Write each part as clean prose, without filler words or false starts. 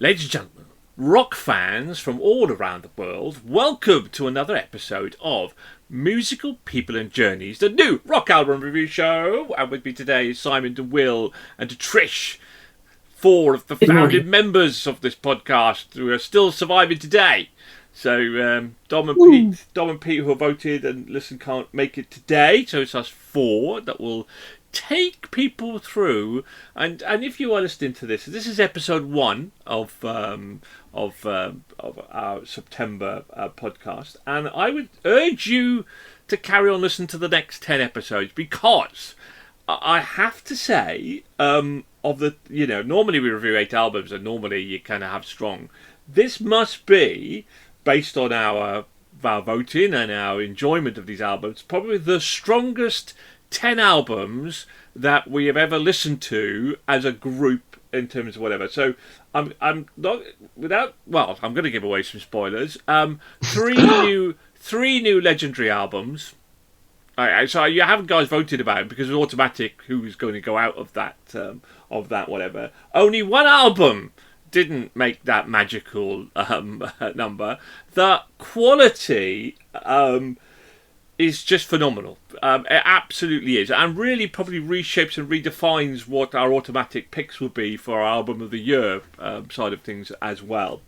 Ladies and gentlemen, rock fans from all around the world, welcome to another episode of Musical People and Journeys, the new rock album review show. And with me today is Simon, to Will, and to Trish, four of the founding members of this podcast who are still surviving today. So Dom and Pete, who have voted and listen, can't make it today. So it's us four that will take people through. And if you are listening to this is episode 1 of our September podcast. And I would urge you to carry on listening to the next 10 episodes, because I have to say, normally we review 8 albums, and normally you kind of have strong. This must be, based on our voting and our enjoyment of these albums, probably the strongest 10 albums that we have ever listened to as a group in terms of whatever. So I'm not without. Well, I'm going to give away some spoilers. Three new legendary albums. So you haven't guys voted about it because it's automatic who's going to go out of that whatever. Only one album didn't make that magical number. The quality is just phenomenal. It absolutely is, and really probably reshapes and redefines what our automatic picks will be for our album of the year side of things as well.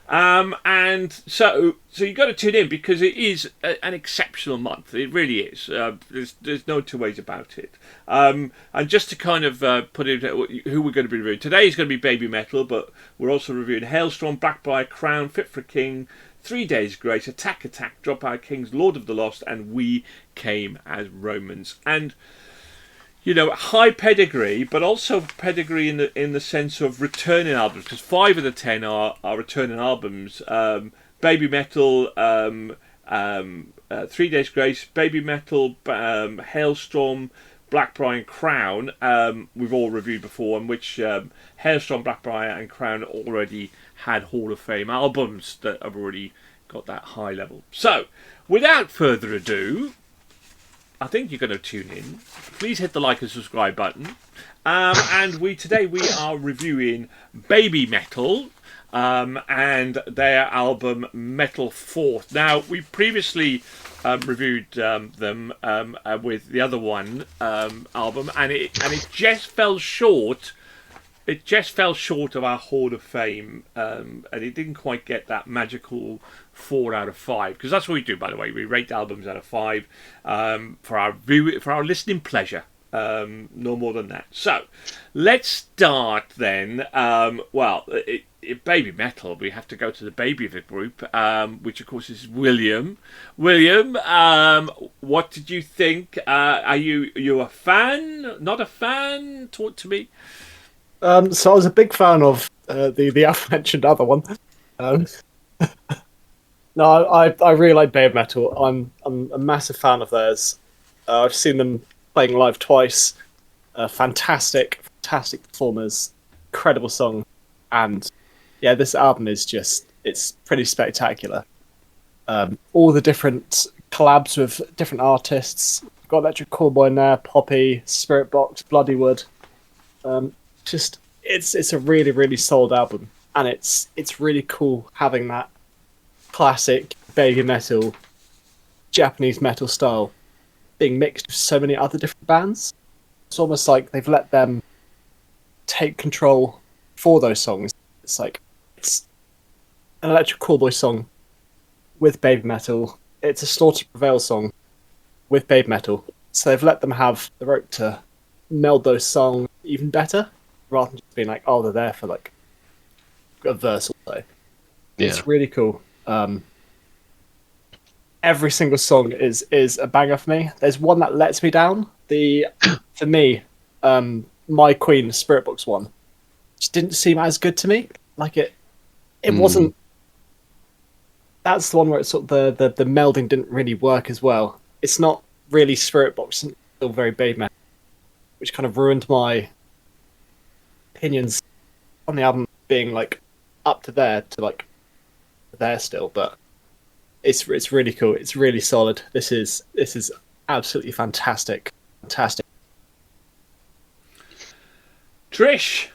And so you got to tune in, because it is an exceptional month. It really is. There's no two ways about it. And just to kind of put in who we're going to be reviewing today, is going to be Babymetal, but we're also reviewing Hailstorm, Blackbriar, Crown, Fit for a King, 3 Days Grace, Attack, Dropout Kings, Lord of the Lost, and We Came as Romans. And high pedigree, but also pedigree in the sense of returning albums, because 5 of the 10 are returning albums. Babymetal, 3 Days Grace, Babymetal, Hailstorm, Blackbriar and Crown, we've all reviewed before, in which Hailstorm, Blackbriar and Crown already had Hall of Fame albums that have already got that high level. So, without further ado, I think you're going to tune in. Please hit the like and subscribe button. And today we are reviewing Babymetal and their album Metal Force. Now, we previously reviewed them with the other one album, and it just fell short. It just fell short of our Hall of Fame, and it didn't quite get that magical 4 out of 5. Because that's what we do, by the way. We rate albums out of 5 for our listening pleasure. No more than that. So let's start then. Babymetal. We have to go to the baby of the group, which of course is William. William, what did you think? Are you a fan? Not a fan? Talk to me. So I was a big fan of the aforementioned other one. No, I really like Babymetal. I'm a massive fan of theirs. I've seen them playing live twice. Fantastic performers, incredible song, and yeah, this album is it's pretty spectacular. All the different collabs with different artists. Got Electric Callboy in there, Poppy, Spirit Box, Bloodywood. It's a really, really solid album, and it's really cool having that classic baby metal, Japanese metal style being mixed with so many other different bands. It's almost like they've let them take control for those songs. It's like it's an Electric Callboy song with Babymetal. It's a Slaughter Prevail song with Babymetal. So they've let them have the rope to meld those songs even better, rather than just being like, oh, they're there for like a verse or so. Yeah. It's really cool. Every single song is a banger for me. There's one that lets me down. For me, My Queen Spirit Box one just didn't seem as good to me. Like it wasn't. That's the one where it's sort of the melding didn't really work as well. It's not really Spirit Box, it's still very Babymetal, which kind of ruined my opinions on the album being like up to there to like there still, but it's really cool. It's really solid. This is absolutely fantastic. Trish,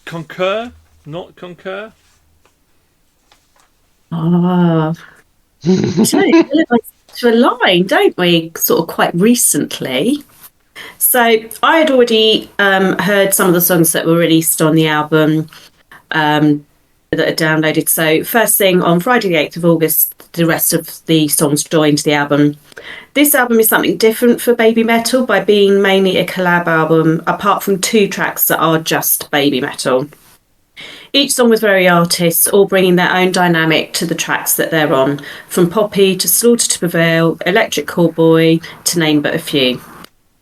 concur? Not concur? Ah, so we like to align, don't we? Sort of quite recently. So I had already heard some of the songs that were released on the album that are downloaded. So first thing on Friday the 8th of August, the rest of the songs joined the album. This album is something different for Babymetal by being mainly a collab album, apart from 2 tracks that are just Babymetal. Each song was very artists, all bringing their own dynamic to the tracks that they're on, from Poppy to Slaughter to Prevail, Electric Callboy, to name but a few.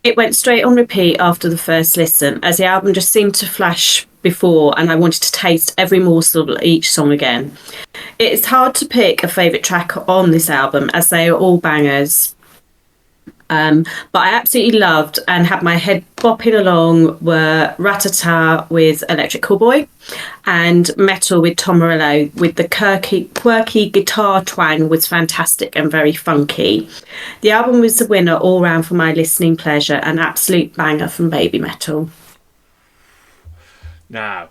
It went straight on repeat after the first listen, as the album just seemed to flash before and I wanted to taste every morsel of each song again. It's hard to pick a favourite track on this album, as they are all bangers. But I absolutely loved and had my head bopping along were Ratata with Electric Callboy and Metal with Tom Morello, with the quirky guitar twang was fantastic and very funky. The album was the winner all round for my listening pleasure, an absolute banger from Babymetal. Now,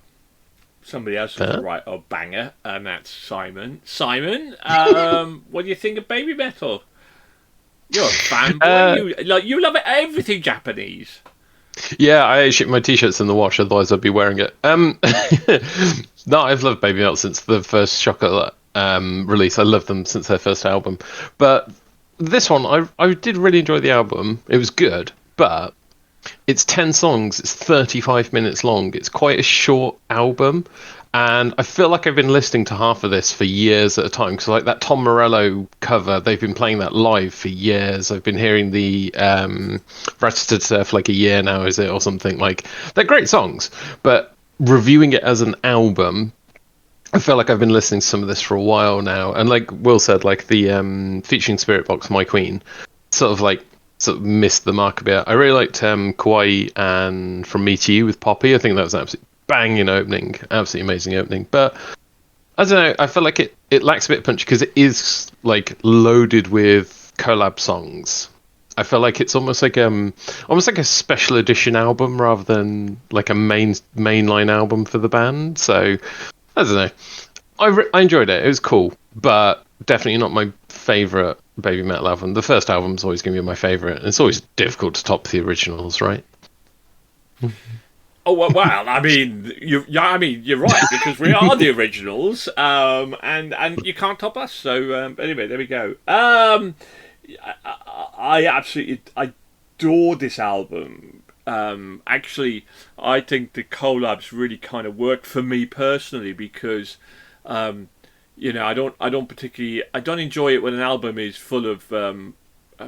somebody else was right a banger, and that's Simon. Simon, what do you think of Babymetal? You're a fanboy. You love everything Japanese. Yeah, I shipped my t-shirts in the wash, otherwise I'd be wearing it. No, I've loved Babymetal since the first Chocolate release. I loved them since their first album. But this one, I did really enjoy the album. It was good, but it's 10 songs. It's 35 minutes long. It's quite a short album. And I feel like I've been listening to half of this for years at a time, because like that Tom Morello cover, they've been playing that live for years. I've been hearing the Rat-a-tat-tat for like a year now, is it, or something. Like, they're great songs, but reviewing it as an album, I feel like I've been listening to some of this for a while now. And like Will said, like the featuring Spirit Box, My Queen, sort of missed the mark a bit. I really liked Kawaii and From Me to You with Poppy. I think that was an absolutely banging opening, absolutely amazing opening. But I don't know, I feel like it lacks a bit of punch because it is like loaded with collab songs. I feel like it's almost like a special edition album rather than like a mainline album for the band. So I don't know. I enjoyed it. It was cool, but definitely not my favourite Babymetal album. The first album's always going to be my favourite, and it's always difficult to top the originals, right? Oh well, I mean, you're right, because we are the originals, and you can't top us. So anyway, there we go. I absolutely adore this album. Actually, I think the collabs really kind of work for me personally, because I don't enjoy it when an album is full of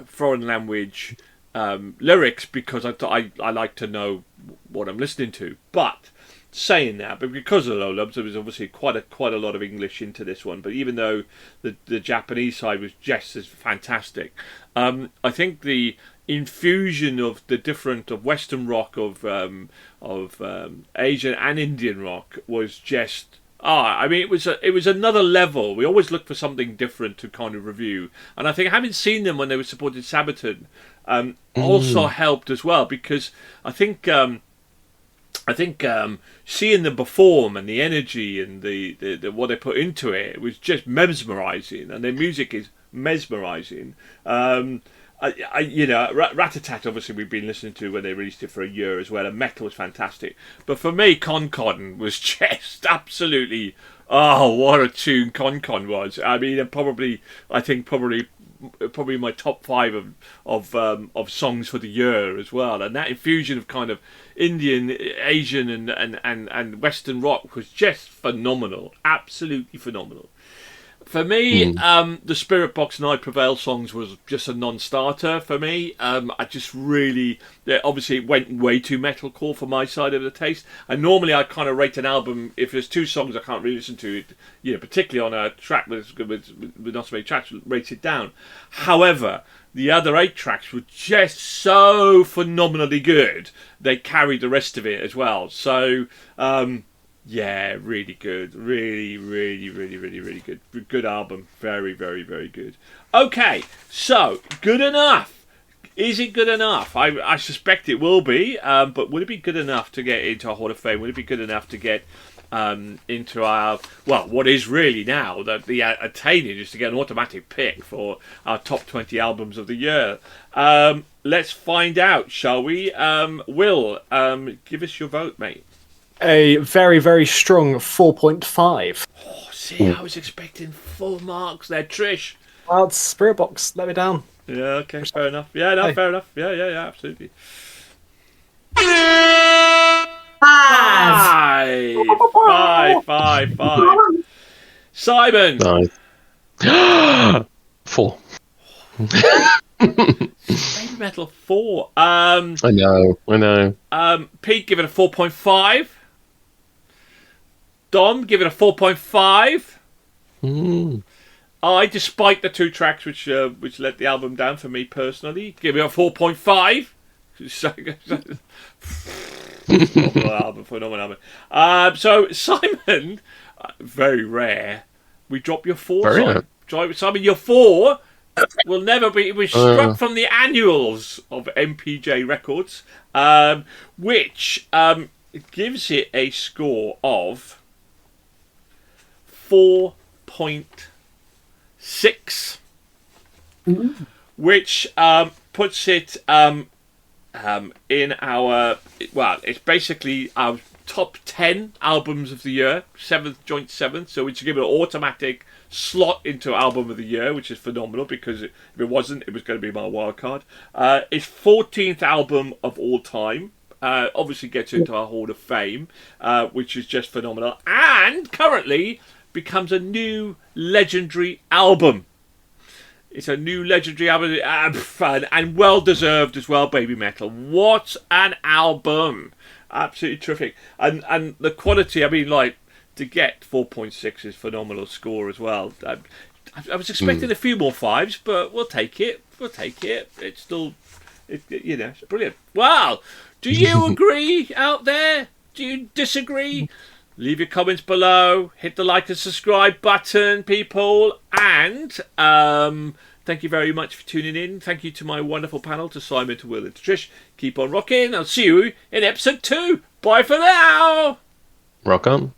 foreign language lyrics, because I like to know what I'm listening to. But saying that, but because of Low Lubs, there was obviously quite a lot of English into this one. But even though the Japanese side was just as fantastic, I think the infusion of the different of Western rock, of Asian and Indian rock was just. I mean, it was another level. We always look for something different to kind of review, and I think having seen them when they were supported Sabaton also helped as well, because I think seeing them perform and the energy and the what they put into it was just mesmerising, and their music is mesmerising. Rat-a-tat, obviously we've been listening to when they released it for a year as well, and Metal was fantastic. But for me, Con was just absolutely, what a tune Con was. I mean, probably my top 5 of songs for the year as well. And that infusion of kind of Indian, Asian and Western rock was just phenomenal, absolutely phenomenal. For me, the Spirit Box and I Prevail songs was just a non-starter for me. I just really, obviously it went way too metalcore for my side of the taste. And normally I kind of rate an album, if there's 2 songs I can't really listen to, particularly on a track with not so many tracks, rate it down. However, the other 8 tracks were just so phenomenally good, they carried the rest of it as well. So, yeah, really good. Really, really, really, really, really good. Good album. Very, very, very good. Okay, so, good enough. Is it good enough? I suspect it will be, but would it be good enough to get into a Hall of Fame? Would it be good enough to get into our, well, what is really now the attaining is to get an automatic pick for our top 20 albums of the year. Let's find out, shall we? Will, give us your vote, mate. A very, very strong 4.5. Oh, see, I was expecting full marks there, Trish. Well, it's Spirit Box. Let me down. Yeah, okay, fair enough. Yeah, no, Hey. fair enough. Yeah, absolutely. Five. Simon. Nice. 4. Babymetal 4. I know. Pete, give it a 4.5. Dom, give it a 4.5. I, despite the 2 tracks which let the album down for me personally, give it a 4.5. Phenomenal album. So Simon, very rare. We drop your 4. Very Simon. rare. Simon, your 4 will never be. It was struck from the annuals of MPJ Records, which gives it a score of 4.6, which puts it in our, well, it's basically our top 10 albums of the year, 7th, joint 7th, so we should give it an automatic slot into album of the year, which is phenomenal, because if it wasn't, it was going to be my wild card. It's 14th album of all time. Obviously gets into our Hall of Fame, which is just phenomenal, and currently becomes a new legendary album. It's a new legendary album, and well deserved as well. Babymetal, what an album! Absolutely terrific, and the quality. I mean, like, to get 4.6 is phenomenal score as well. I was expecting a few more 5s, but we'll take it. It's still, it's brilliant. Wow, do you agree out there? Do you disagree? Leave your comments below. Hit the like and subscribe button, people. And thank you very much for tuning in. Thank you to my wonderful panel, to Simon, to Will, and to Trish. Keep on rocking. I'll see you in episode 2. Bye for now. Rock on.